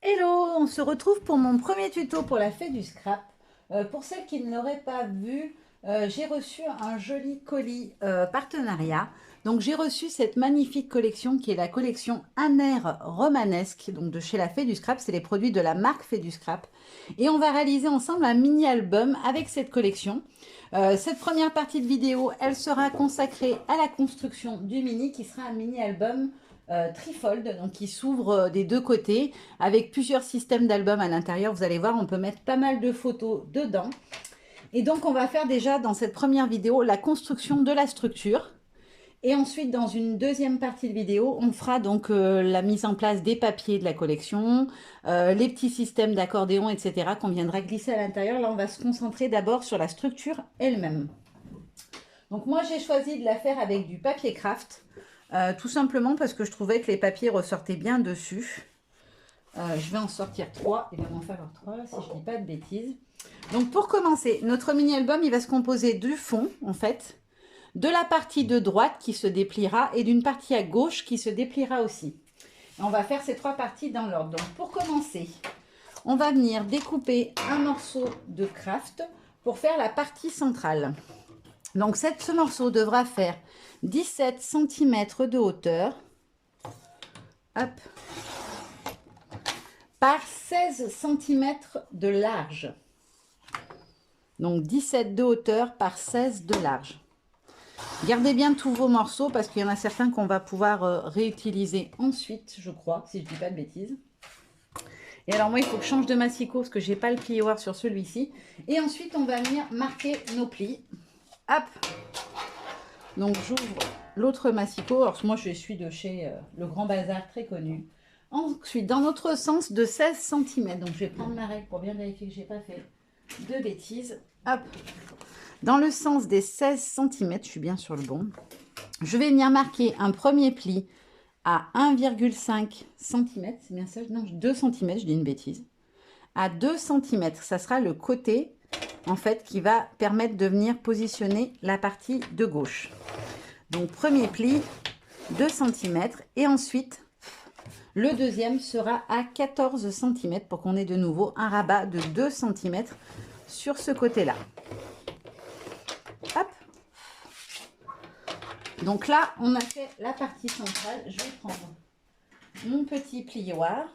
Hello, on se retrouve pour mon premier tuto pour la fée du scrap. Pour celles qui ne l'auraient pas vu, j'ai reçu un joli colis partenariat. Donc j'ai reçu cette magnifique collection qui est la collection Un air romanesque, donc de chez la fée du scrap. C'est les produits de la marque Fée du scrap. Et on va réaliser ensemble un mini-album avec cette collection. Cette première partie de vidéo, elle sera consacrée à la construction du mini qui sera un mini-album trifold, donc qui s'ouvre des deux côtés avec plusieurs systèmes d'albums à l'intérieur. Vous allez voir, on peut mettre pas mal de photos dedans. Et donc, on va faire déjà dans cette première vidéo la construction de la structure. Et ensuite, dans une deuxième partie de vidéo, on fera donc la mise en place des papiers de la collection, les petits systèmes d'accordéon, etc. qu'on viendra glisser à l'intérieur. Là, on va se concentrer d'abord sur la structure elle-même. Donc moi, j'ai choisi de la faire avec du papier craft, tout simplement parce que je trouvais que les papiers ressortaient bien dessus. Je vais en sortir 3, il va m'en falloir 3 si je ne dis pas de bêtises. Donc pour commencer, notre mini-album, il va se composer du fond, en fait, de la partie de droite qui se dépliera et d'une partie à gauche qui se dépliera aussi. Et on va faire ces trois parties dans l'ordre. Donc pour commencer, on va venir découper un morceau de craft pour faire la partie centrale. Donc ce morceau devra faire 17 cm de hauteur. Hop, par 16 cm de large. Donc 17 de hauteur par 16 de large. Gardez bien tous vos morceaux parce qu'il y en a certains qu'on va pouvoir réutiliser ensuite, je crois, si je ne dis pas de bêtises. Et alors moi, il faut que je change de massicot parce que je n'ai pas le plioir sur celui-ci. Et ensuite, on va venir marquer nos plis. Hop. Donc j'ouvre l'autre massicot. Alors moi, je suis de chez Le Grand Bazar, très connu. Ensuite, dans notre sens de 16 cm. Donc je vais prendre ma règle pour bien vérifier que je n'ai pas fait de bêtises. Hop. Dans le sens des 16 cm, je suis bien sur le bon. Je vais venir marquer un premier pli à 1,5 cm. C'est bien ça? Non, 2 cm, je dis une bêtise. À 2 cm, ça sera le côté en fait qui va permettre de venir positionner la partie de gauche. Donc premier pli, 2 cm. Et ensuite, le deuxième sera à 14 cm pour qu'on ait de nouveau un rabat de 2 cm sur ce côté-là. Hop. Donc là, on a fait la partie centrale. Je vais prendre mon petit plioir.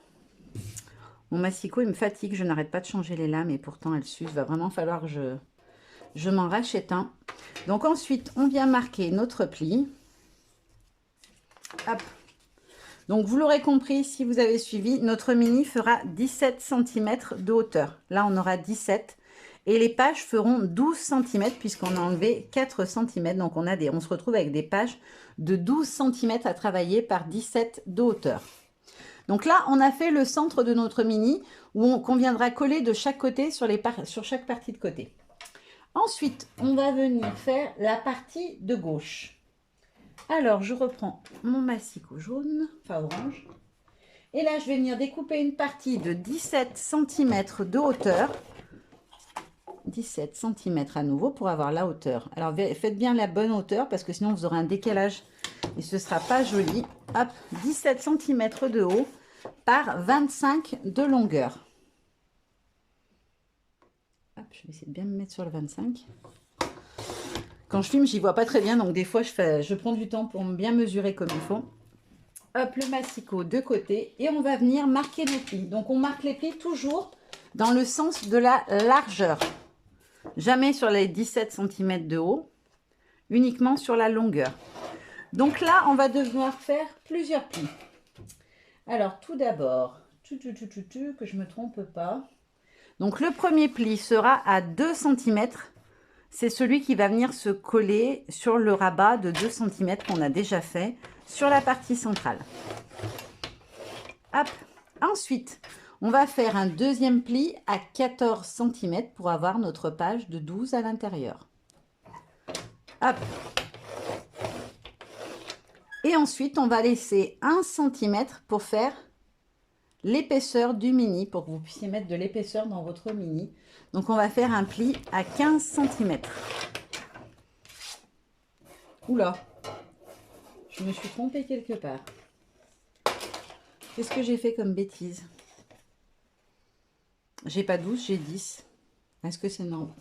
Mon massicot, il me fatigue. Je n'arrête pas de changer les lames et pourtant elles s'usent. Il va vraiment falloir que je m'en rachète un. Donc ensuite, on vient marquer notre pli. Hop. Donc vous l'aurez compris, si vous avez suivi, notre mini fera 17 cm de hauteur. Là, on aura 17. Et les pages feront 12 cm puisqu'on a enlevé 4 cm. Donc on se retrouve avec des pages de 12 cm à travailler par 17 de hauteur. Donc là, on a fait le centre de notre mini qu'on viendra coller de chaque côté sur chaque partie de côté. Ensuite, on va venir faire la partie de gauche. Alors, je reprends mon massicot jaune, enfin orange. Et là, je vais venir découper une partie de 17 cm de hauteur. 17 cm à nouveau pour avoir la hauteur. Alors, faites bien la bonne hauteur parce que sinon, vous aurez un décalage et ce ne sera pas joli. Hop, 17 cm de haut par 25 de longueur. Hop, je vais essayer de bien me mettre sur le 25. Quand je filme, j'y vois pas très bien, donc des fois, je prends du temps pour bien mesurer comme il faut. Hop, le massicot de côté et on va venir marquer nos plis. Donc, on marque les plis toujours dans le sens de la largeur. Jamais sur les 17 cm de haut, uniquement sur la longueur. Donc là, on va devoir faire plusieurs plis. Alors, tout d'abord, que je ne me trompe pas. Donc, le premier pli sera à 2 cm. C'est celui qui va venir se coller sur le rabat de 2 cm qu'on a déjà fait sur la partie centrale. Hop. Ensuite, on va faire un deuxième pli à 14 cm pour avoir notre page de 12 à l'intérieur. Hop. Et ensuite, on va laisser 1 cm pour faire l'épaisseur du mini, pour que vous puissiez mettre de l'épaisseur dans votre mini. Donc, on va faire un pli à 15 cm. Oula, je me suis trompée quelque part. Qu'est-ce que j'ai fait comme bêtise? J'ai pas 12, j'ai 10. Est-ce que c'est normal?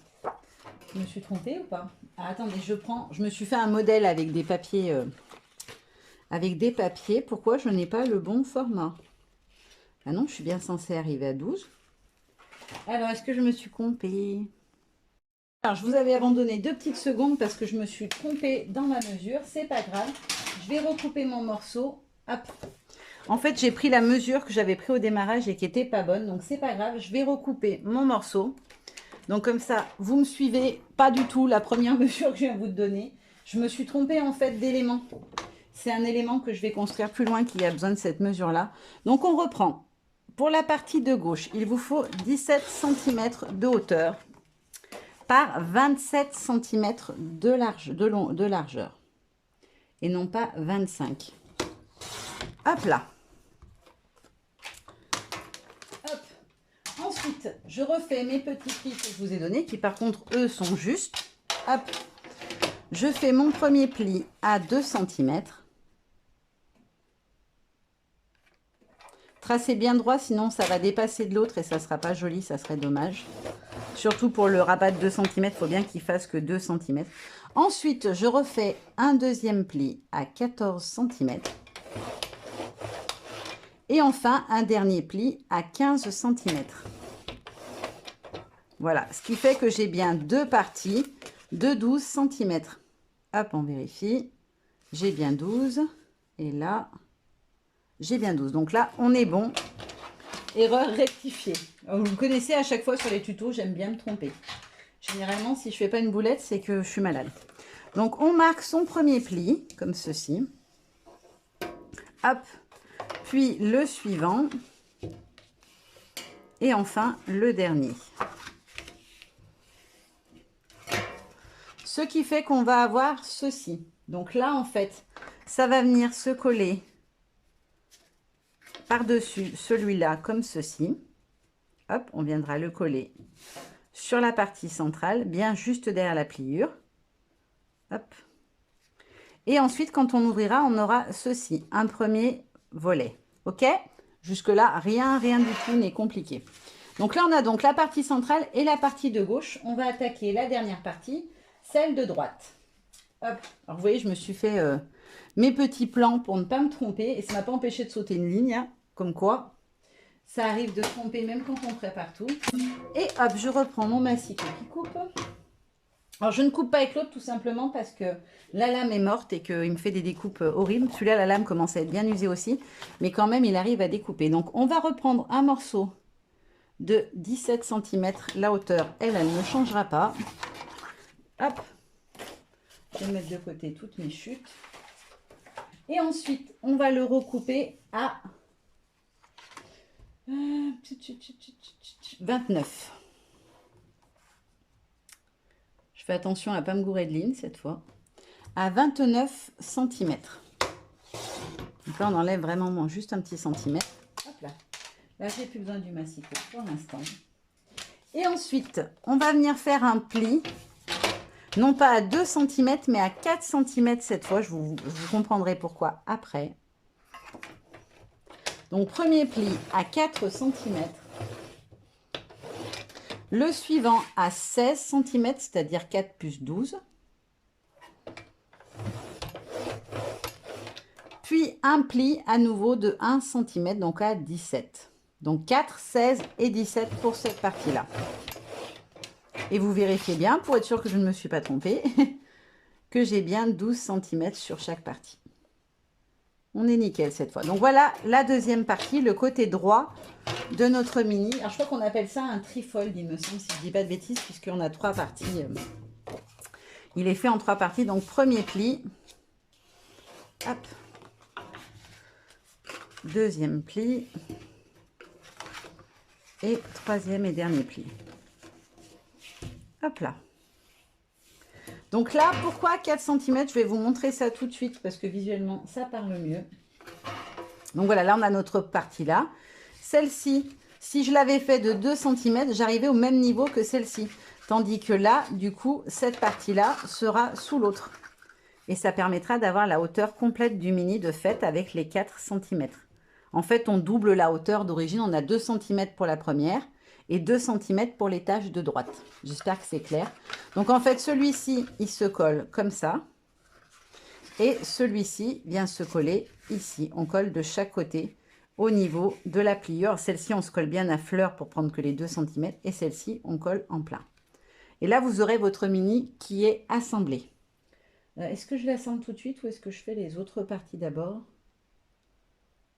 Je me suis trompée ou pas? Ah, attendez, je me suis fait un modèle avec des papiers. Pourquoi je n'ai pas le bon format? Ah non, je suis bien censée arriver à 12. Alors, est-ce que je me suis trompée? Alors, je vous avais abandonné 2 petites secondes parce que je me suis trompée dans ma mesure. C'est pas grave. Je vais recouper mon morceau. Hop. En fait, j'ai pris la mesure que j'avais pris au démarrage et qui n'était pas bonne. Donc, c'est pas grave. Je vais recouper mon morceau. Donc, comme ça, vous me suivez pas du tout la première mesure que je viens de vous donner. Je me suis trompée en fait d'élément. C'est un élément que je vais construire plus loin qui a besoin de cette mesure-là. Donc, on reprend. Pour la partie de gauche, il vous faut 17 cm de hauteur par 27 cm de largeur. Et non pas 25. Hop là. Hop. Ensuite, je refais mes petits plis que je vous ai donnés, qui par contre, eux, sont justes. Hop. Je fais mon premier pli à 2 cm. Tracez bien droit, sinon ça va dépasser de l'autre et ça ne sera pas joli, ça serait dommage. Surtout pour le rabat de 2 cm, il faut bien qu'il fasse que 2 cm. Ensuite, je refais un deuxième pli à 14 cm. Et enfin, un dernier pli à 15 cm. Voilà, ce qui fait que j'ai bien deux parties de 12 cm. Hop, on vérifie. J'ai bien 12. Et là, j'ai bien 12. Donc là, on est bon. Erreur rectifiée. Vous me connaissez, à chaque fois sur les tutos, j'aime bien me tromper. Généralement, si je ne fais pas une boulette, c'est que je suis malade. Donc, on marque son premier pli, comme ceci. Hop. Puis le suivant. Et enfin, le dernier. Ce qui fait qu'on va avoir ceci. Donc là, en fait, ça va venir se coller par-dessus celui-là, comme ceci. Hop, on viendra le coller sur la partie centrale, bien juste derrière la pliure. Hop. Et ensuite, quand on ouvrira, on aura ceci, un premier volet. OK? Jusque-là, rien du tout n'est compliqué. Donc là, on a donc la partie centrale et la partie de gauche. On va attaquer la dernière partie, celle de droite. Hop. Alors, vous voyez, je me suis fait mes petits plans pour ne pas me tromper. Et ça ne m'a pas empêché de sauter une ligne, hein, comme quoi ça arrive de tromper même quand on prépare tout. Et hop, je reprends mon massicot qui coupe. Alors, je ne coupe pas avec l'autre tout simplement parce que la lame est morte et qu'il me fait des découpes horribles. Celui-là, la lame commence à être bien usée aussi. Mais quand même, il arrive à découper. Donc, on va reprendre un morceau de 17 cm. La hauteur, elle ne changera pas. Hop. Je vais mettre de côté toutes mes chutes. Et ensuite, on va le recouper à 29. Je fais attention à ne pas me gourer de ligne cette fois. À 29 cm. Donc là, on enlève vraiment juste un petit centimètre. Hop là. Là, j'ai plus besoin du massicot pour l'instant. Et ensuite, on va venir faire un pli. Non pas à 2 cm, mais à 4 cm cette fois. Je vous comprendrai pourquoi après. Donc, premier pli à 4 cm. Le suivant à 16 cm, c'est-à-dire 4 plus 12. Puis, un pli à nouveau de 1 cm, donc à 17. Donc, 4, 16 et 17 pour cette partie-là. Et vous vérifiez bien, pour être sûr que je ne me suis pas trompée, que j'ai bien 12 cm sur chaque partie. On est nickel cette fois. Donc voilà la deuxième partie, le côté droit de notre mini. Alors je crois qu'on appelle ça un trifold, il me semble, si je ne dis pas de bêtises, puisqu'on a 3 parties. Il est fait en 3 parties. Donc premier pli. Hop. Deuxième pli. Et troisième et dernier pli. Hop là. Donc là, pourquoi 4 cm? Je vais vous montrer ça tout de suite parce que visuellement, ça parle mieux. Donc voilà, là, on a notre partie là. Celle-ci, si je l'avais fait de 2 cm, j'arrivais au même niveau que celle-ci. Tandis que là, du coup, cette partie-là sera sous l'autre. Et ça permettra d'avoir la hauteur complète du mini de fait avec les 4 cm. En fait, on double la hauteur d'origine. On a 2 cm pour la première. et 2 cm pour les taches de droite. J'espère que c'est clair. Donc en fait, celui-ci, il se colle comme ça. Et celui-ci vient se coller ici. On colle de chaque côté au niveau de la pliure. Celle-ci, on se colle bien à fleur pour prendre que les 2 cm. Et celle-ci, on colle en plein. Et là, vous aurez votre mini qui est assemblé. Est-ce que je l'assemble tout de suite ou est-ce que je fais les autres parties d'abord?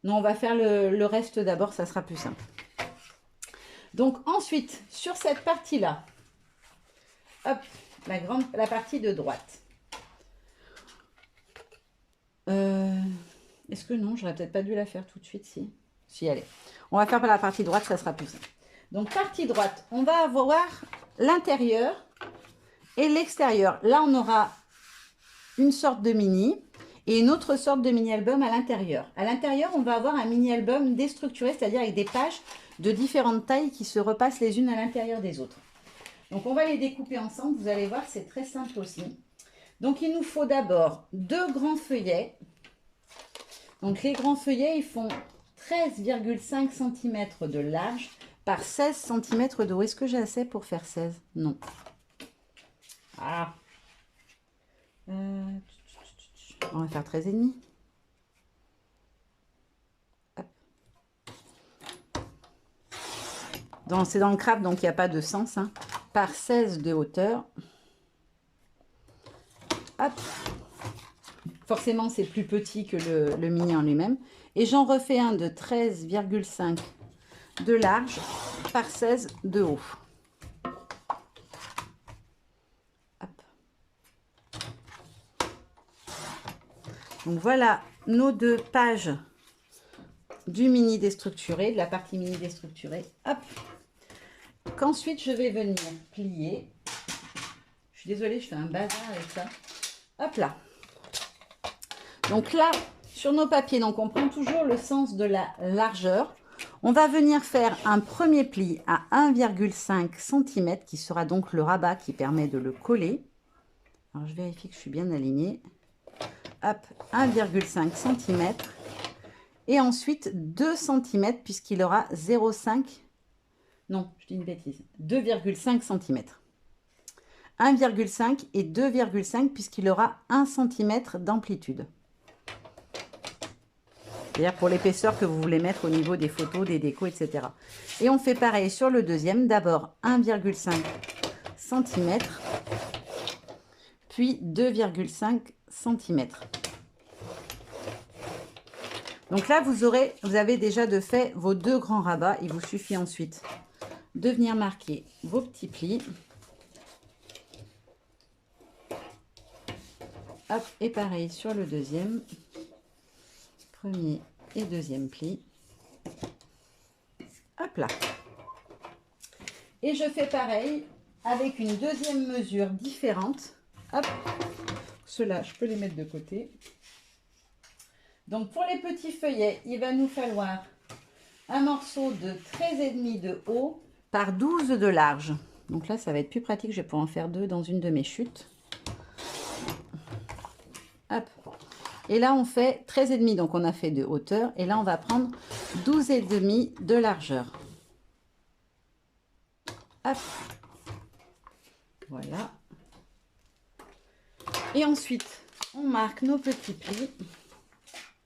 Non, on va faire le reste d'abord, ça sera plus simple. Donc ensuite, sur cette partie-là, hop, la partie de droite. Est-ce que non, j'aurais peut-être pas dû la faire tout de suite, si. Si, allez. On va faire par la partie droite, ça sera plus simple. Donc partie droite, on va avoir l'intérieur et l'extérieur. Là, on aura une sorte de mini et une autre sorte de mini-album à l'intérieur. À l'intérieur, on va avoir un mini-album déstructuré, c'est-à-dire avec des pages de différentes tailles qui se repassent les unes à l'intérieur des autres. Donc, on va les découper ensemble. Vous allez voir, c'est très simple aussi. Donc, il nous faut d'abord 2 grands feuillets. Donc, les grands feuillets, ils font 13,5 cm de large par 16 cm de haut. Est-ce que j'ai assez pour faire 16? Non. Ah. On va faire 13,5. C'est dans le craft, donc il n'y a pas de sens. Hein. Par 16 de hauteur. Hop. Forcément, c'est plus petit que le mini en lui-même. Et j'en refais un de 13,5 de large par 16 de haut. Hop. Donc voilà nos 2 pages du mini déstructuré, de la partie mini déstructurée. Hop. Qu'ensuite, je vais venir plier. Je suis désolée, je fais un bazar avec ça. Hop là. Donc là, sur nos papiers, donc on prend toujours le sens de la largeur. On va venir faire un premier pli à 1,5 cm qui sera donc le rabat qui permet de le coller. Alors, je vérifie que je suis bien alignée. Hop, 1,5 cm. Et ensuite 2 cm puisqu'il aura 0,5. Non, je dis une bêtise. 2,5 cm. 1,5 et 2,5 puisqu'il aura 1 cm d'amplitude. C'est-à-dire pour l'épaisseur que vous voulez mettre au niveau des photos, des décos, etc. Et on fait pareil sur le deuxième. D'abord 1,5 cm, puis 2,5 cm. Donc là, vous avez déjà de fait vos 2 grands rabats. Il vous suffit ensuite de venir marquer vos petits plis. Hop, et pareil sur le deuxième. Premier et deuxième pli. Hop là. Et je fais pareil avec une deuxième mesure différente. Hop. Ceux-là, je peux les mettre de côté. Donc pour les petits feuillets, il va nous falloir un morceau de 13,5 de haut par 12 de large. Donc là, ça va être plus pratique. Je vais pouvoir en faire 2 dans une de mes chutes. Hop. Et là, on fait 13,5. Donc on a fait de hauteur. Et là, on va prendre 12,5 de largeur. Hop. Voilà. Et ensuite, on marque nos petits plis.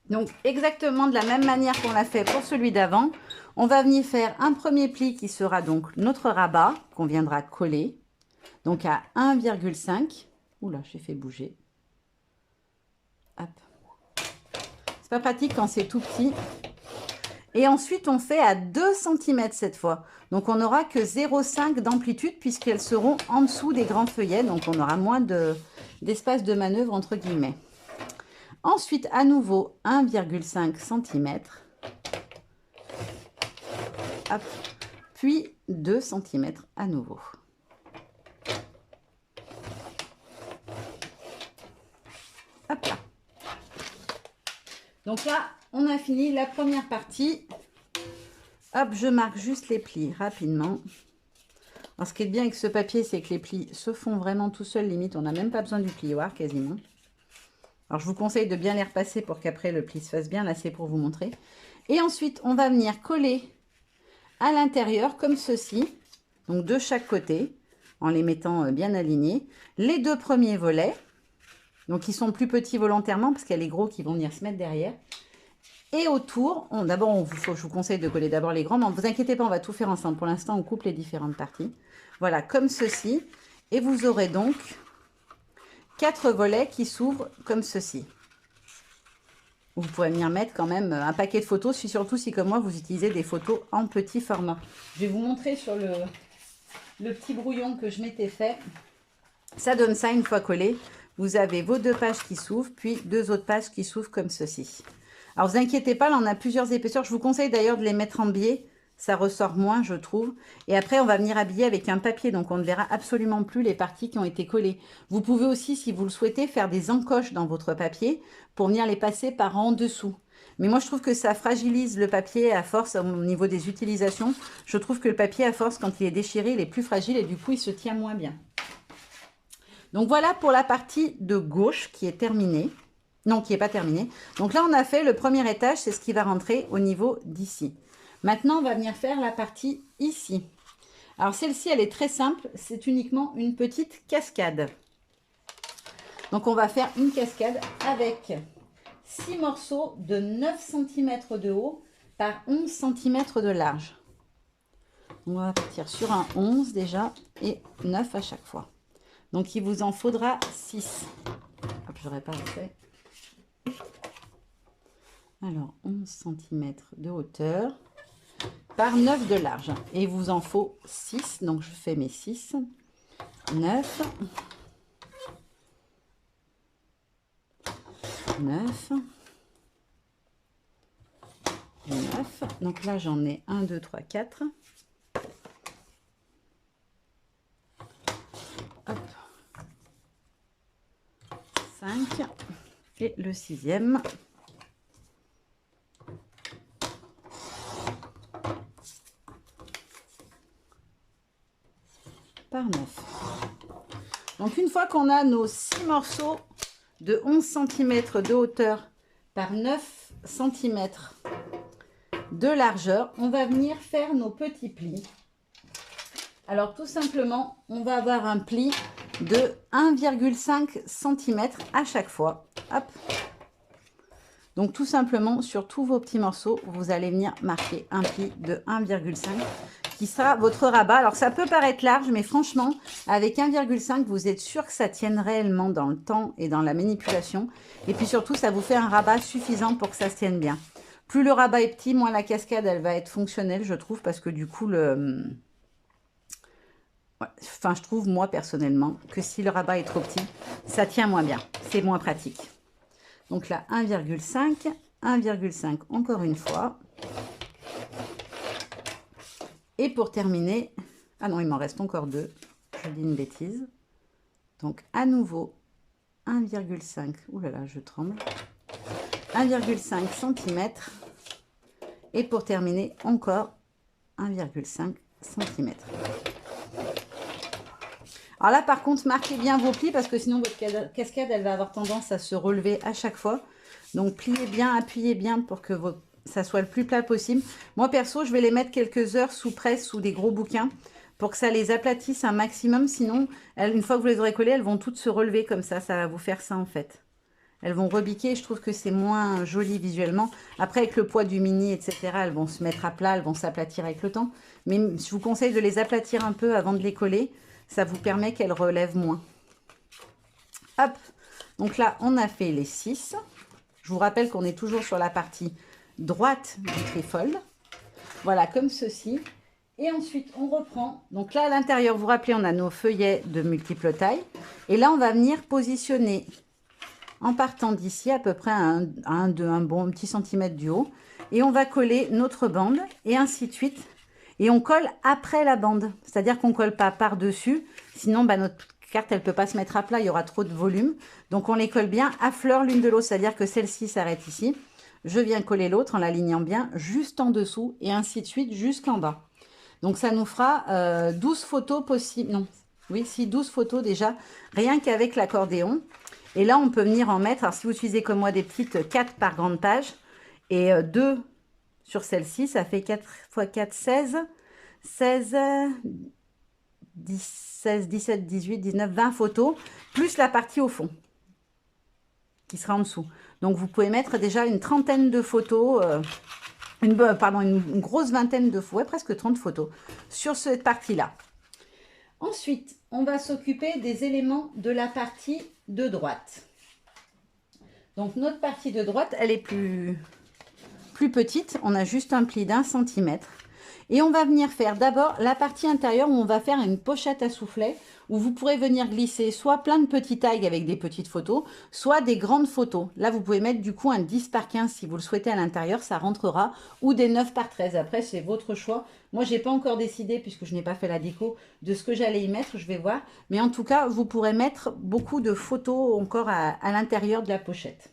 Donc, exactement de la même manière qu'on l'a fait pour celui d'avant, on va venir faire un premier pli qui sera donc notre rabat qu'on viendra coller. Donc, à 1,5. Oula, j'ai fait bouger. Hop. C'est pas pratique quand c'est tout petit. Et ensuite, on fait à 2 cm cette fois. Donc, on n'aura que 0,5 d'amplitude puisqu'elles seront en dessous des grands feuillets. Donc, on aura moins d'espace de manœuvre entre guillemets. Ensuite, à nouveau, 1,5 cm. Hop. Puis 2 cm à nouveau. Hop là. Donc là, on a fini la première partie. Hop, je marque juste les plis rapidement. Alors, ce qui est bien avec ce papier, c'est que les plis se font vraiment tout seuls. Limite, on n'a même pas besoin du plioir quasiment. Alors, je vous conseille de bien les repasser pour qu'après le pli se fasse bien. Là, c'est pour vous montrer. Et ensuite, on va venir coller à l'intérieur comme ceci, donc de chaque côté, en les mettant bien alignés. Les deux premiers volets, donc ils sont plus petits volontairement parce qu'il y a les gros qui vont venir se mettre derrière. Et autour, d'abord, je vous conseille de coller d'abord les grands, mais ne vous inquiétez pas, on va tout faire ensemble. Pour l'instant, on coupe les différentes parties. Voilà, comme ceci. Et vous aurez donc 4 volets qui s'ouvrent comme ceci. Vous pourrez venir mettre quand même un paquet de photos, surtout si comme moi vous utilisez des photos en petit format. Je vais vous montrer sur le petit brouillon que je m'étais fait. Ça donne ça une fois collé. Vous avez vos 2 pages qui s'ouvrent, puis 2 autres pages qui s'ouvrent comme ceci. Alors vous inquiétez pas, là on a plusieurs épaisseurs. Je vous conseille d'ailleurs de les mettre en biais. Ça ressort moins, je trouve. Et après, on va venir habiller avec un papier. Donc, on ne verra absolument plus les parties qui ont été collées. Vous pouvez aussi, si vous le souhaitez, faire des encoches dans votre papier pour venir les passer par en dessous. Mais moi, je trouve que ça fragilise le papier à force au niveau des utilisations. Je trouve que le papier, à force, quand il est déchiré, il est plus fragile et du coup, il se tient moins bien. Donc, voilà pour la partie de gauche qui est terminée. Non, qui n'est pas terminée. Donc là, on a fait le premier étage. C'est ce qui va rentrer au niveau d'ici. Maintenant, on va venir faire la partie ici. Alors, celle-ci, elle est très simple. C'est uniquement une petite cascade. Donc, on va faire une cascade avec 6 morceaux de 9 cm de haut par 11 cm de large. On va partir sur un 11 déjà et 9 à chaque fois. Donc, il vous en faudra 6. Hop, j'aurais pas fait. Alors, 11 cm de hauteur par 9 de large. Et il vous en faut 6. Donc, je fais mes 6. 9. 9. 9. Donc là, j'en ai 1, 2, 3, 4. Hop. 5. Et le 6e. Par 9. Donc une fois qu'on a nos 6 morceaux de 11 cm de hauteur par 9 cm de largeur, on va venir faire nos petits plis. Alors tout simplement, on va avoir un pli de 1,5 cm à chaque fois. Hop. Donc tout simplement, sur tous vos petits morceaux, vous allez venir marquer un pli de 1,5 qui sera votre rabat. Alors ça peut paraître large, mais franchement, avec 1,5, vous êtes sûr que ça tienne réellement dans le temps et dans la manipulation. Et puis surtout, ça vous fait un rabat suffisant pour que ça se tienne bien. Plus le rabat est petit, moins la cascade, elle va être fonctionnelle, je trouve, parce que du coup, enfin, je trouve, moi, personnellement, que si le rabat est trop petit, ça tient moins bien. C'est moins pratique. Donc là, 1,5, 1,5 encore une fois. Et pour terminer, ah non, il m'en reste encore 2. Je dis une bêtise. Donc à nouveau, 1,5, ouh là là, je tremble. 1,5 cm. Et pour terminer, encore 1,5 cm. Alors là, par contre, marquez bien vos plis parce que sinon, votre cascade, elle va avoir tendance à se relever à chaque fois. Donc, pliez bien, appuyez bien pour que ça soit le plus plat possible. Moi, perso, je vais les mettre quelques heures sous presse, sous des gros bouquins, pour que ça les aplatisse un maximum. Sinon, une fois que vous les aurez collées, elles vont toutes se relever comme ça. Ça va vous faire ça, en fait. Elles vont rebiquer. Je trouve que c'est moins joli visuellement. Après, avec le poids du mini, etc., elles vont se mettre à plat, elles vont s'aplatir avec le temps. Mais je vous conseille de les aplatir un peu avant de les coller. Ça vous permet qu'elles relèvent moins. Hop. Donc là, on a fait les 6. Je vous rappelle qu'on est toujours sur la partie droite du trifold. Voilà, comme ceci. Et ensuite, on reprend. Donc là, à l'intérieur, vous vous rappelez, on a nos feuillets de multiples tailles. Et là, on va venir positionner, en partant d'ici, à peu près un bon petit centimètre du haut. Et on va coller notre bande, et ainsi de suite. Et on colle après la bande. C'est-à-dire qu'on ne colle pas par-dessus. Sinon, notre carte, elle ne peut pas se mettre à plat. Il y aura trop de volume. Donc, on les colle bien à fleur l'une de l'autre. C'est-à-dire que celle-ci s'arrête ici. Je viens coller l'autre en l'alignant bien juste en dessous. Et ainsi de suite jusqu'en bas. Donc, ça nous fera 12 photos possibles. Non, oui, si, 12 photos déjà. Rien qu'avec l'accordéon. Et là, on peut venir en mettre. Alors, si vous utilisez comme moi des petites 4 par grande page. Et 2 sur celle-ci. Ça fait 4 x 4, 16. 16, 16, 17, 18, 19, 20 photos, plus la partie au fond, qui sera en dessous. Donc, vous pouvez mettre déjà une trentaine de photos, une grosse vingtaine de photos, ouais, presque 30 photos, sur cette partie-là. Ensuite, on va s'occuper des éléments de la partie de droite. Donc, notre partie de droite, elle est plus petite. On a juste un pli d'1 centimètre. Et on va venir faire d'abord la partie intérieure où on va faire une pochette à soufflet, où vous pourrez venir glisser soit plein de petits tags avec des petites photos, soit des grandes photos. Là, vous pouvez mettre du coup un 10 par 15 si vous le souhaitez à l'intérieur, ça rentrera, ou des 9 par 13. Après, c'est votre choix. Moi, je n'ai pas encore décidé, puisque je n'ai pas fait la déco, de ce que j'allais y mettre, je vais voir. Mais en tout cas, vous pourrez mettre beaucoup de photos encore à l'intérieur de la pochette.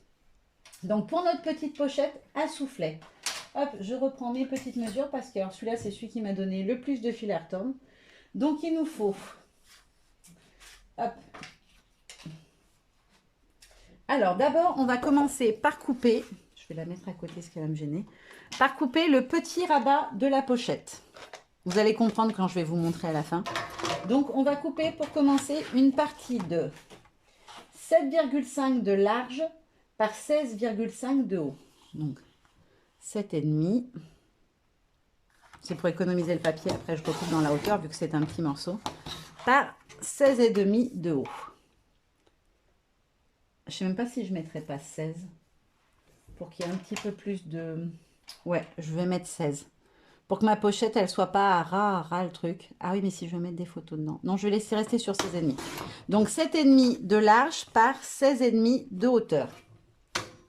Donc, pour notre petite pochette à soufflet, hop, je reprends mes petites mesures parce que celui-là, c'est celui qui m'a donné le plus de fil à retordre. Donc, il nous faut... Hop. Alors, d'abord, on va commencer par couper... Je vais la mettre à côté, ce qui va me gêner. Par couper le petit rabat de la pochette. Vous allez comprendre quand je vais vous montrer à la fin. Donc, on va couper pour commencer une partie de 7,5 de large par 16,5 de haut. Donc, 7,5. C'est pour économiser le papier. Après, je recoupe dans la hauteur vu que c'est un petit morceau. Par 16,5 de haut. Je ne sais même pas si je ne mettrais pas 16. Pour qu'il y ait un petit peu plus de... Ouais, je vais mettre 16. Pour que ma pochette, elle ne soit pas à ras le truc. Ah oui, mais si je vais mettre des photos dedans. Non, je vais laisser rester sur 16,5. Donc, 7,5 de large par 16,5 de hauteur.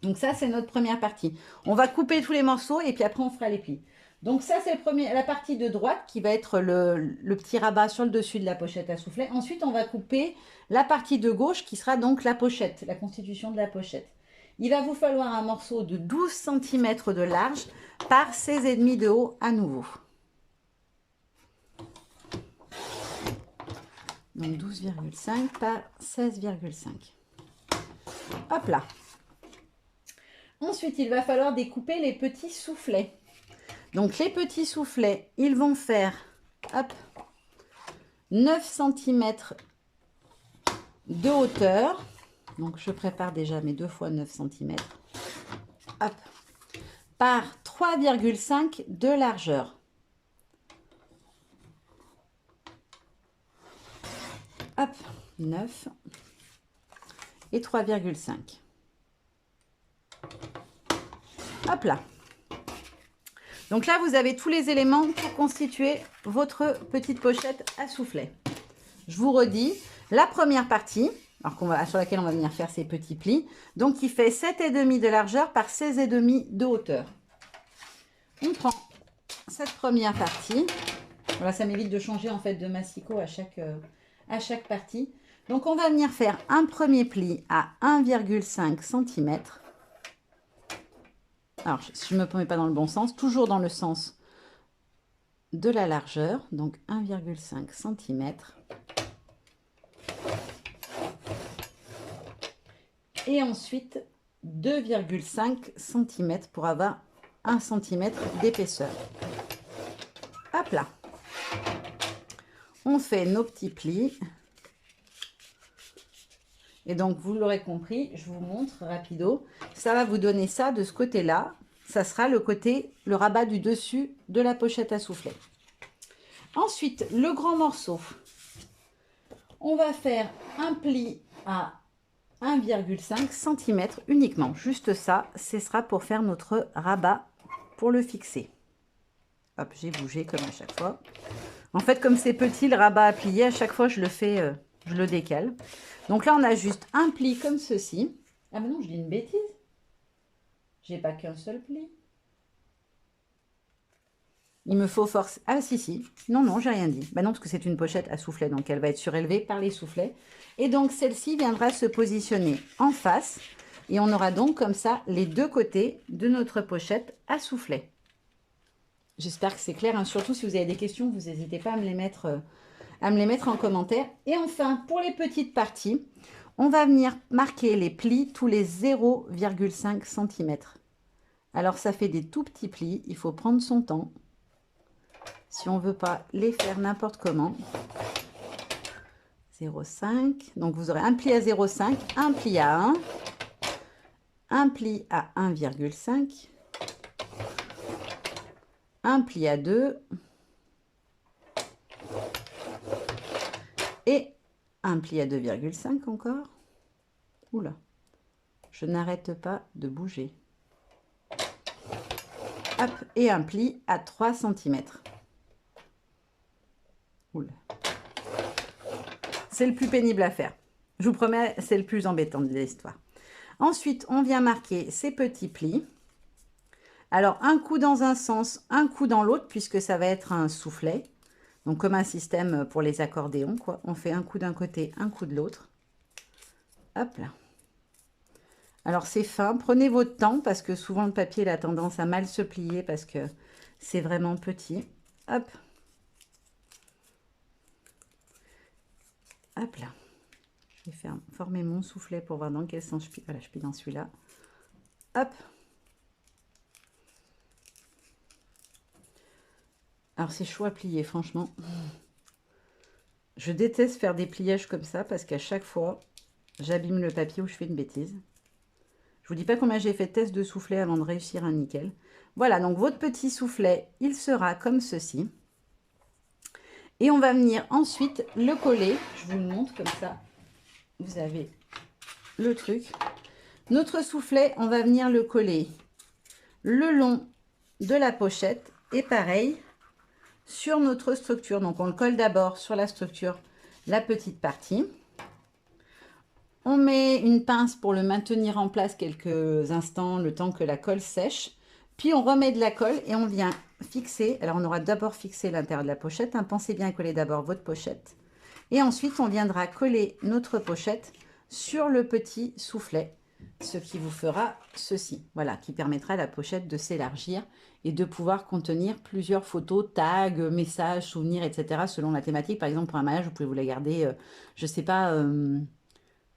Donc ça, c'est notre première partie. On va couper tous les morceaux et puis après, on fera les plis. Donc ça, c'est la partie de droite qui va être le petit rabat sur le dessus de la pochette à soufflet. Ensuite, on va couper la partie de gauche qui sera donc la pochette, la constitution de la pochette. Il va vous falloir un morceau de 12 cm de large par 16,5 de haut à nouveau. Donc 12,5 par 16,5. Hop là. Ensuite, il va falloir découper les petits soufflets. Donc, les petits soufflets, ils vont faire hop, 9 cm de hauteur. Donc, je prépare déjà mes 2 fois 9 cm. Hop, par 3,5 de largeur. Hop, 9 et 3,5. Hop là. Donc là, vous avez tous les éléments pour constituer votre petite pochette à soufflet. Je vous redis, la première partie, sur laquelle on va venir faire ces petits plis, donc il fait 7,5 de largeur par 16,5 de hauteur. On prend cette première partie. Voilà, ça m'évite de changer en fait de massicot à chaque partie. Donc on va venir faire un premier pli à 1,5 cm. Alors, je ne me mets pas dans le bon sens, toujours dans le sens de la largeur, donc 1,5 cm. Et ensuite, 2,5 cm pour avoir 1 cm d'épaisseur. Hop là. On fait nos petits plis. Et donc, vous l'aurez compris, je vous montre rapido. Ça va vous donner ça de ce côté-là. Ça sera le rabat du dessus de la pochette à soufflet. Ensuite, le grand morceau. On va faire un pli à 1,5 cm uniquement. Juste ça, ce sera pour faire notre rabat pour le fixer. Hop, j'ai bougé comme à chaque fois. En fait, comme c'est petit, le rabat à plier, à chaque fois, je le fais, je le décale. Donc là, on a juste un pli comme ceci. Ah mais non, je dis une bêtise. J'ai pas qu'un seul pli. Il me faut force. Ah si. Non, j'ai rien dit. Bah non, parce que c'est une pochette à soufflet, donc elle va être surélevée par les soufflets. Et donc, celle-ci viendra se positionner en face. Et on aura donc comme ça les deux côtés de notre pochette à soufflet. J'espère que c'est clair, hein. Surtout si vous avez des questions, vous n'hésitez pas à me les mettre en commentaire. Et enfin, pour les petites parties, on va venir marquer les plis tous les 0,5 cm. Alors, ça fait des tout petits plis. Il faut prendre son temps. Si on ne veut pas les faire n'importe comment. 0,5. Donc, vous aurez un pli à 0,5, un pli à 1, un pli à 1,5, un pli à 2 et un pli à 2,5 encore. Oula, je n'arrête pas de bouger. Hop, et un pli à 3 cm. Oula. C'est le plus pénible à faire. Je vous promets, c'est le plus embêtant de l'histoire. Ensuite, on vient marquer ces petits plis. Alors, un coup dans un sens, un coup dans l'autre, puisque ça va être un soufflet. Donc, comme un système pour les accordéons, quoi. On fait un coup d'un côté, un coup de l'autre. Hop là. Alors, c'est fin. Prenez votre temps, parce que souvent, le papier il a tendance à mal se plier, parce que c'est vraiment petit. Hop. Hop là. Je vais faire former mon soufflet pour voir dans quel sens je plie. Voilà, je plie dans celui-là. Hop. Alors, c'est chaud à plier, franchement. Je déteste faire des pliages comme ça parce qu'à chaque fois, j'abîme le papier ou je fais une bêtise. Je vous dis pas combien j'ai fait de tests de soufflet avant de réussir un nickel. Voilà, donc votre petit soufflet, il sera comme ceci. Et on va venir ensuite le coller. Je vous le montre comme ça. Vous avez le truc. Notre soufflet, on va venir le coller le long de la pochette. Et pareil, sur notre structure. Donc, on le colle d'abord sur la structure, la petite partie. On met une pince pour le maintenir en place quelques instants, le temps que la colle sèche. Puis, on remet de la colle et on vient fixer. Alors, on aura d'abord fixé l'intérieur de la pochette. Hein. Pensez bien à coller d'abord votre pochette. Et ensuite, on viendra coller notre pochette sur le petit soufflet. Ce qui vous fera ceci. Voilà, qui permettra à la pochette de s'élargir et de pouvoir contenir plusieurs photos, tags, messages, souvenirs, etc. selon la thématique. Par exemple, pour un mariage, vous pouvez vous la garder, je ne sais pas,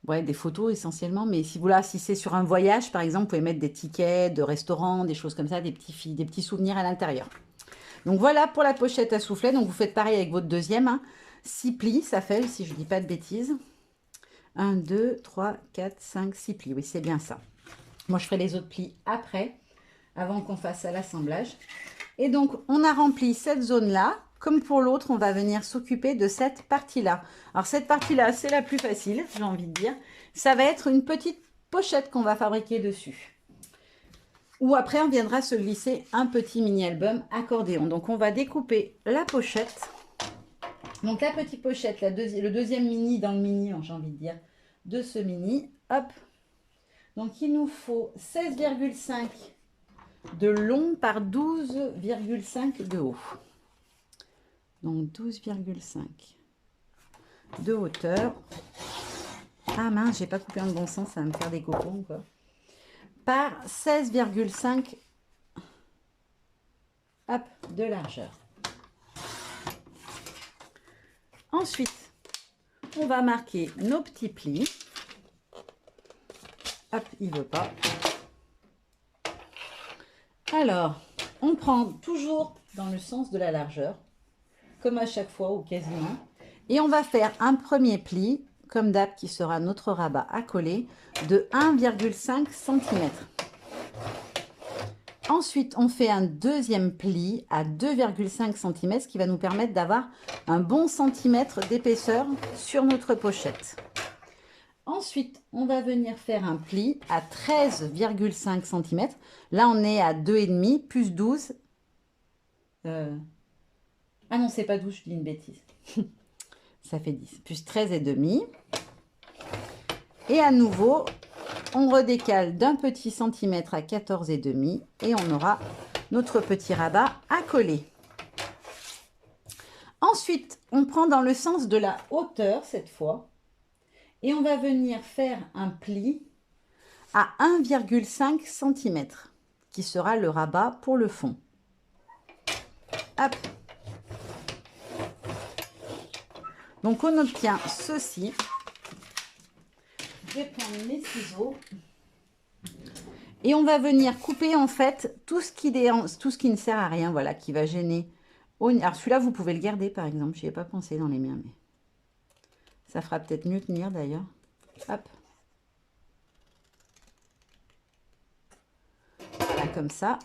ouais, des photos essentiellement. Mais si, voilà, si c'est sur un voyage, par exemple, vous pouvez mettre des tickets de restaurant, des choses comme ça, des petits souvenirs à l'intérieur. Donc voilà pour la pochette à soufflet. Donc vous faites pareil avec votre deuxième. Hein. 6 plis, ça fait, si je ne dis pas de bêtises. 1, 2, 3, 4, 5, 6 plis. Oui, c'est bien ça. Moi, je ferai les autres plis après, avant qu'on fasse l'assemblage. Et donc, on a rempli cette zone-là. Comme pour l'autre, on va venir s'occuper de cette partie-là. Alors, cette partie-là, c'est la plus facile, j'ai envie de dire. Ça va être une petite pochette qu'on va fabriquer dessus. Ou après, on viendra se glisser un petit mini-album accordéon. Donc, on va découper la pochette. Donc, la petite pochette, le deuxième mini dans le mini, j'ai envie de dire, de ce mini. Hop. Donc, il nous faut 16,5 de long par 12,5 de haut. Donc, 12,5 de hauteur. Ah mince, j'ai pas coupé dans le bon sens, ça va me faire des cocons, quoi. Par 16,5 de largeur. Ensuite, on va marquer nos petits plis. Hop, il ne veut pas. Alors, on prend toujours dans le sens de la largeur, comme à chaque fois ou quasiment. Et on va faire un premier pli, comme d'hab, qui sera notre rabat à coller, de 1,5 cm. Ensuite, on fait un deuxième pli à 2,5 cm, ce qui va nous permettre d'avoir un bon centimètre d'épaisseur sur notre pochette. Ensuite, on va venir faire un pli à 13,5 cm. Là, on est à 2,5 plus 12. Ah non, c'est pas 12, je dis une bêtise. Ça fait 10. Plus 13,5. Et à nouveau, on redécale d'un petit centimètre à 14,5 et on aura notre petit rabat à coller. Ensuite, on prend dans le sens de la hauteur cette fois et on va venir faire un pli à 1,5 cm qui sera le rabat pour le fond. Hop. Donc, on obtient ceci. Je vais prendre mes ciseaux Et on va venir couper en fait tout ce qui ne sert à rien, voilà, qui va gêner. Alors celui-là, vous pouvez le garder par exemple. J'y ai pas pensé dans les miens, mais ça fera peut-être mieux tenir d'ailleurs. Hop. Voilà, comme ça.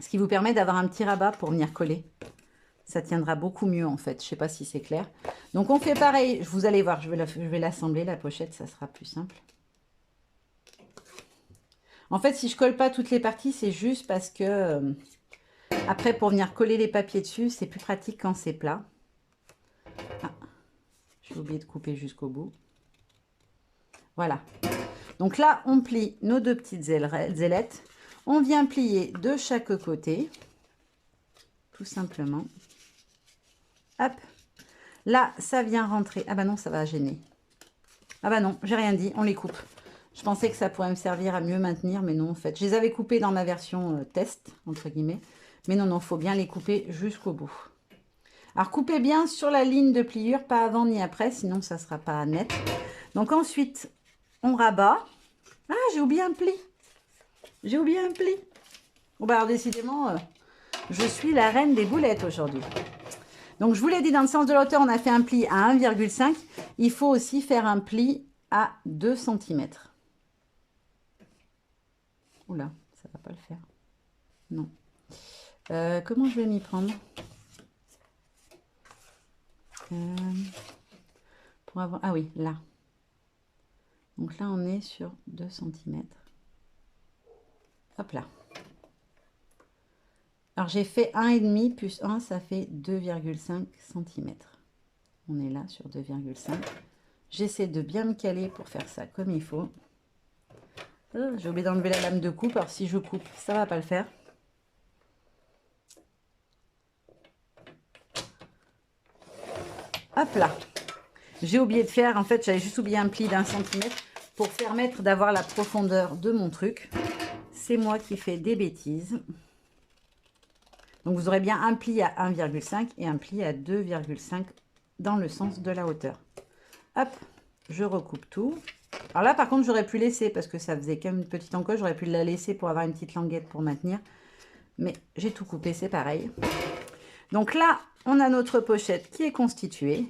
Ce qui vous permet d'avoir un petit rabat pour venir coller. Ça tiendra beaucoup mieux en fait. Je ne sais pas si c'est clair. Donc on fait pareil. Vous allez voir, je vais l'assembler, la pochette, ça sera plus simple. En fait, si je colle pas toutes les parties, c'est juste parce que après, pour venir coller les papiers dessus, c'est plus pratique quand c'est plat. Ah, j'ai oublié de couper jusqu'au bout. Voilà. Donc là, on plie nos deux petites ailettes. On vient plier de chaque côté, tout simplement. Hop. Là, ça vient rentrer. Ah bah non, ça va gêner. Ah bah non, j'ai rien dit, on les coupe. Je pensais que ça pourrait me servir à mieux maintenir, mais non, en fait. Je les avais coupés dans ma version test, entre guillemets. Mais non, non, il faut bien les couper jusqu'au bout. Alors, coupez bien sur la ligne de pliure, pas avant ni après, sinon ça ne sera pas net. Donc ensuite, on rabat. Ah, j'ai oublié un pli. J'ai oublié un pli. Bon, bah alors décidément, je suis la reine des boulettes aujourd'hui. Donc, je vous l'ai dit, dans le sens de la hauteur, on a fait un pli à 1,5. Il faut aussi faire un pli à 2 cm. Oula, ça ne va pas le faire. Non. Comment je vais m'y prendre pour avoir... Ah oui, là. Donc là, on est sur 2 cm. Hop là. Alors, j'ai fait 1,5 plus 1, ça fait 2,5 cm. On est là sur 2,5. J'essaie de bien me caler pour faire ça comme il faut. J'ai oublié d'enlever la lame de coupe. Alors, si je coupe, ça va pas le faire. Hop là. J'ai oublié de faire, en fait, j'avais juste oublié un pli d'1 cm pour permettre d'avoir la profondeur de mon truc. C'est moi qui fais des bêtises. Donc, vous aurez bien un pli à 1,5 et un pli à 2,5 dans le sens de la hauteur. Hop, je recoupe tout. Alors là, par contre, j'aurais pu laisser parce que ça faisait quand même une petite encoche. J'aurais pu la laisser pour avoir une petite languette pour maintenir. Mais j'ai tout coupé, c'est pareil. Donc là, on a notre pochette qui est constituée.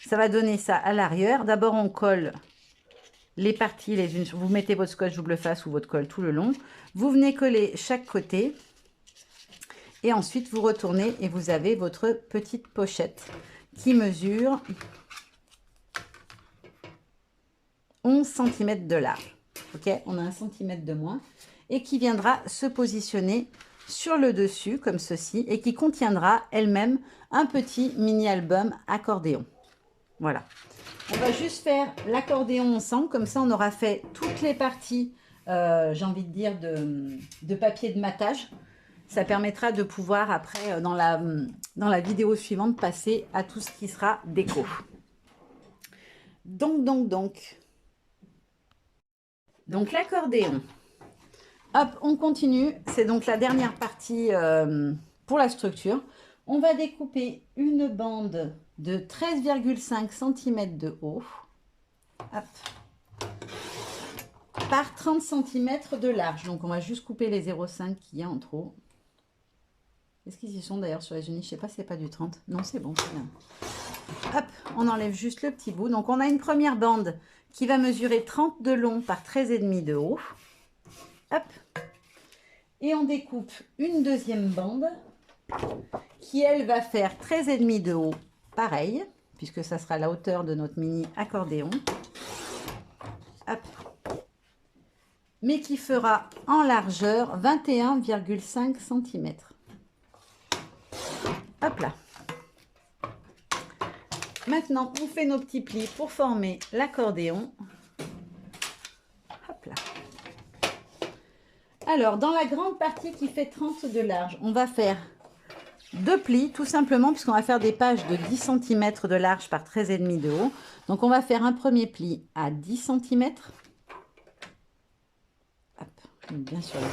Ça va donner ça à l'arrière. D'abord, on colle les parties les unes. Vous mettez votre scotch double face ou votre colle tout le long. Vous venez coller chaque côté. Et ensuite, vous retournez et vous avez votre petite pochette qui mesure 11 cm de large. Ok, on a 1 cm de moins. Et qui viendra se positionner sur le dessus, comme ceci. Et qui contiendra elle-même un petit mini-album accordéon. Voilà. On va juste faire l'accordéon ensemble. Comme ça, on aura fait toutes les parties, j'ai envie de dire, de papier de matage. Ça permettra de pouvoir, après, dans la vidéo suivante, passer à tout ce qui sera déco. Donc l'accordéon. Hop, on continue. C'est donc la dernière partie pour la structure. On va découper une bande de 13,5 cm de haut. Hop. Par 30 cm de large. Donc, on va juste couper les 0,5 qu'il y a en trop. Est-ce qu'ils y sont d'ailleurs sur les unis? Je ne sais pas, c'est pas du 30. Non, c'est bon. Hop, on enlève juste le petit bout. Donc, on a une première bande qui va mesurer 30 de long par 13,5 de haut. Hop. Et on découpe une deuxième bande qui, elle, va faire 13,5 de haut. Pareil, puisque ça sera la hauteur de notre mini accordéon. Hop. Mais qui fera en largeur 21,5 cm. Hop là. Maintenant, on fait nos petits plis pour former l'accordéon. Hop là. Alors, dans la grande partie qui fait 30 de large, on va faire 2 plis, tout simplement, puisqu'on va faire des pages de 10 cm de large par 13,5 de haut. Donc, on va faire un premier pli à 10 cm. Hop, je mets bien sur le 10.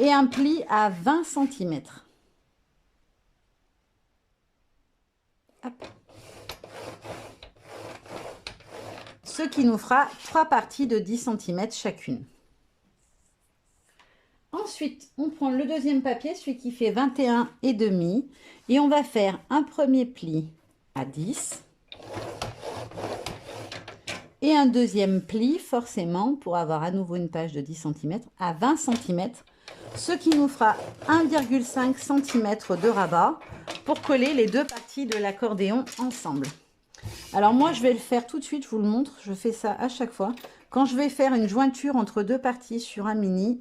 Et un pli à 20 cm. Hop. ce qui nous fera 3 parties de 10 cm chacune. Ensuite, on prend le deuxième papier, celui qui fait 21,5, et on va faire un premier pli à 10 et un deuxième pli, forcément, pour avoir à nouveau une page de 10 cm à 20 cm, ce qui nous fera 1,5 cm de rabat pour coller les deux parties de l'accordéon ensemble. Alors moi, je vais le faire tout de suite, je vous le montre, je fais ça à chaque fois. Quand je vais faire une jointure entre deux parties sur un mini,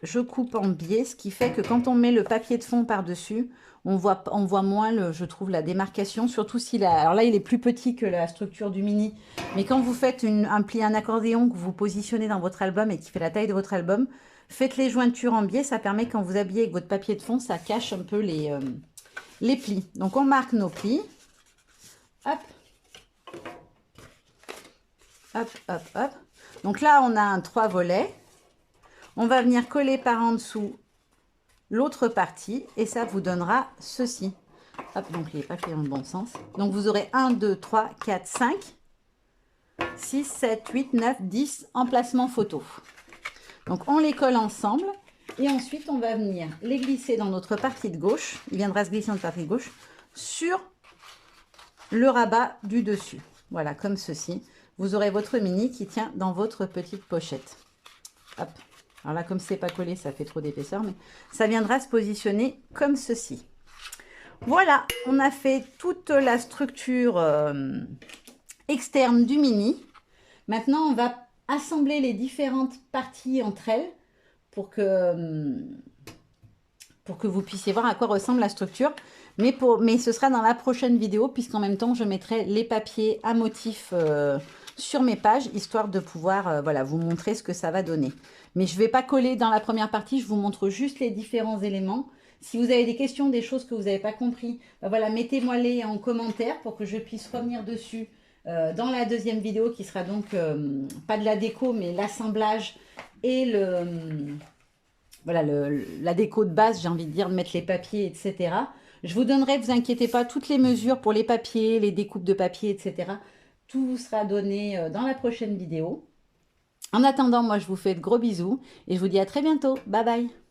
je coupe en biais, ce qui fait que quand on met le papier de fond par-dessus, on voit moins, je trouve, la démarcation, surtout si alors là, il est plus petit que la structure du mini, mais quand vous faites un pli, un accordéon que vous positionnez dans votre album et qui fait la taille de votre album, faites les jointures en biais, ça permet quand vous habillez avec votre papier de fond, ça cache un peu les plis. Donc on marque nos plis, hop, hop, hop, hop. Donc là, on a un 3 volets. On va venir coller par en dessous l'autre partie et ça vous donnera ceci. Hop, donc les papiers dans le bon sens. Donc vous aurez 1, 2, 3, 4, 5, 6, 7, 8, 9, 10 emplacements photo. Donc on les colle ensemble et ensuite on va venir les glisser dans notre partie de gauche. Il viendra se glisser dans notre partie de gauche sur le rabat du dessus. Voilà, comme ceci. Vous aurez votre mini qui tient dans votre petite pochette. Hop. Alors là, comme c'est pas collé, ça fait trop d'épaisseur, mais ça viendra se positionner comme ceci. Voilà, on a fait toute la structure externe du mini. Maintenant, on va assembler les différentes parties entre elles pour que vous puissiez voir à quoi ressemble la structure. Mais ce sera dans la prochaine vidéo, puisqu'en même temps, je mettrai les papiers à motifs sur mes pages, histoire de pouvoir voilà, vous montrer ce que ça va donner. Mais je ne vais pas coller dans la première partie, je vous montre juste les différents éléments. Si vous avez des questions, des choses que vous n'avez pas compris, ben voilà, mettez-moi-les en commentaire pour que je puisse revenir dessus dans la deuxième vidéo qui sera donc pas de la déco, mais l'assemblage et voilà, la déco de base, j'ai envie de dire, de mettre les papiers, etc. Je vous donnerai, ne vous inquiétez pas, toutes les mesures pour les papiers, les découpes de papier, etc. Tout vous sera donné dans la prochaine vidéo. En attendant, moi, je vous fais de gros bisous et je vous dis à très bientôt. Bye bye.